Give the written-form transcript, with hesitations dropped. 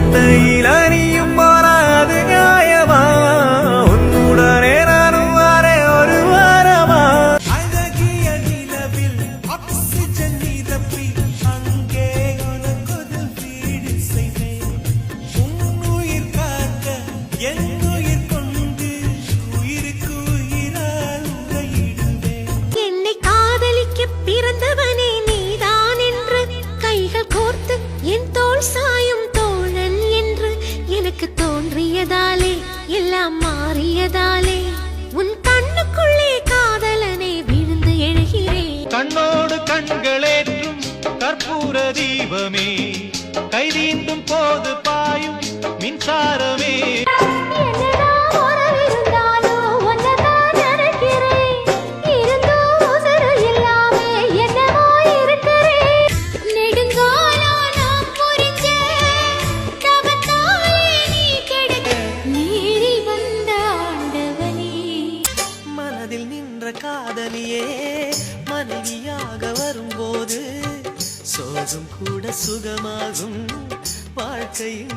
ஒத்தையில் அணியும் போராது நியாயமா உன்னுடனே நானும் வாரே ஒரு வாரமா அழகிய நிலவில் ஆக்சிஜன் நிரப்பி அங்கே உனக்கொரு வீடு செய்வேன் உன்னுயிர் காக்க என் உயிர் கொண்டு உயிருக்கு உயிரால் உயிடுவேன் என்னை காதலிக்க பிறந்தவனே நீதான் என்று கைகள் கோர்த்து என் தோள் சாயும் தோழன் என்று எனக்கு தோன்றியதாலே எல்லாம் மாறியதாலே உன் கண்ணுக்குள்ளே காதலனை விழுந்து எழுகிறேன் கண்ணோடு கண்களேற்றும் கற்பூர தீபமே கைதீண்டும் போது பாயும் மின்சாரமே மனதில் நின்ற காதலியே மனைவியாக வரும்போது சோகம் கூட சுகமாகும் வாழ்க்கையில்